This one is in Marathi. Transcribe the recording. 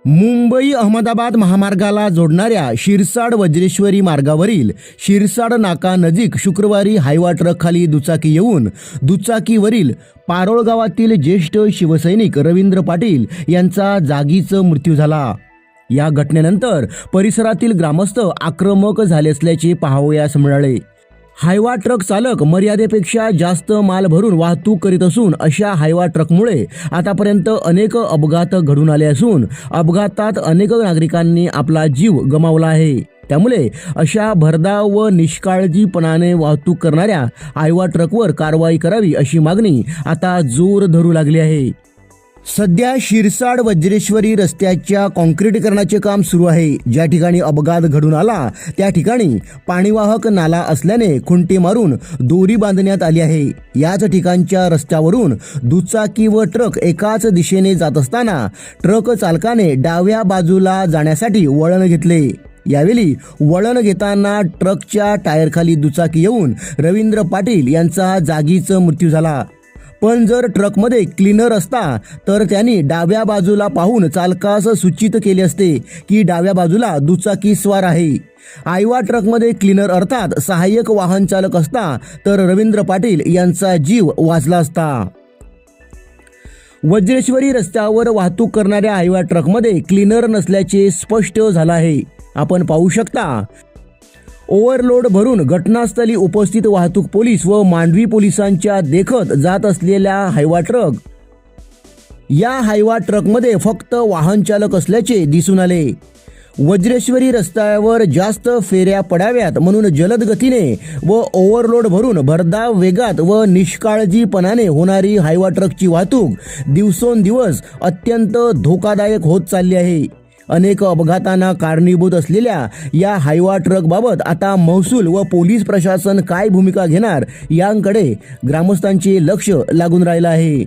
मुंबई अहमदाबाद महामार्गाला जोडणाऱ्या शिरसाड वज्रेश्वरी मार्गावरील शिरसाड नाका नजीक शुक्रवारी हायवा ट्रकखाली दुचाकी येऊन दुचाकीवरील पारोळ गावातील ज्येष्ठ शिवसैनिक रवींद्र पाटील यांचा जागीच मृत्यू झाला। या घटनेनंतर परिसरातील ग्रामस्थ आक्रमक झाले असल्याचे पाहावयास मिळाले। हायवा ट्रक चालक मर्यादेपेक्षा जास्त माल भरून वाहतूक करीत असून अशा हायवा ट्रकमुळे आतापर्यंत अनेक अपघात घडून आले असून अपघातात अनेक नागरिकांनी आपला जीव गमावला आहे। त्यामुळे अशा भरधाव व निष्काळजीपणाने वाहतूक करणाऱ्या हायवा ट्रकवर कारवाई करावी अशी मागणी आता जोर धरू लागली आहे। सध्या शिरसाड वज्रेश्वरी रस्त्याच्या काँक्रिटीकरणाचे काम सुरू आहे। ज्या ठिकाणी अपघात घडून आला त्या ठिकाणी पाणीवाहक नाला असल्याने खुंटी मारून दोरी बांधण्यात आली आहे। याच ठिकाणच्या रस्त्यावरून दुचाकी व ट्रक एकाच दिशेने जात असताना ट्रक चालकाने डाव्या बाजूला जाण्यासाठी वळण घेतले। यावेळी वळण घेताना ट्रकच्या टायरखाली दुचाकी येऊन रवींद्र पाटील यांचा जागीच मृत्यू झाला। पण जर ट्रकमध्ये क्लीनर असता तर त्यांनी डाव्या बाजूला पाहून चालकास सूचित केले असते की डाव्या बाजूला दुचाकी स्वार आहे। हायवा ट्रकमध्ये क्लीनर अर्थात सहाय्यक वाहन चालक असता तर रवींद्र पाटील यांचा जीव वाचला असता। वज्रेश्वरी रस्त्यावर वाहतूक करणाऱ्या हायवा ट्रकमध्ये क्लीनर नसल्याचे स्पष्ट झालं आहे। आपण पाहू शकता ओव्हरलोड भरून घटनास्थळी उपस्थित वाहतूक पोलीस व मांडवी पोलिसांच्या देखत जात असलेल्या हायवा ट्रक। या हायवा ट्रकमध्ये फक्त वाहन चालक असल्याचे दिसून आले। वज्रेश्वरी रस्त्यावर जास्त फेऱ्या पडाव्यात म्हणून जलद गतीने व ओव्हरलोड भरून भरधाव वेगात व निष्काळजीपणाने होणारी हायवा ट्रकची वाहतूक दिवसेंदिवस अत्यंत धोकादायक होत चालली आहे। अनेक अपघातांना कारणीभूत असलेल्या या हायवा ट्रक बाबत आता महसूल व पोलीस प्रशासन काय भूमिका घेणार याकडे ग्रामस्थांचे लक्ष लागून राहिलं आहे।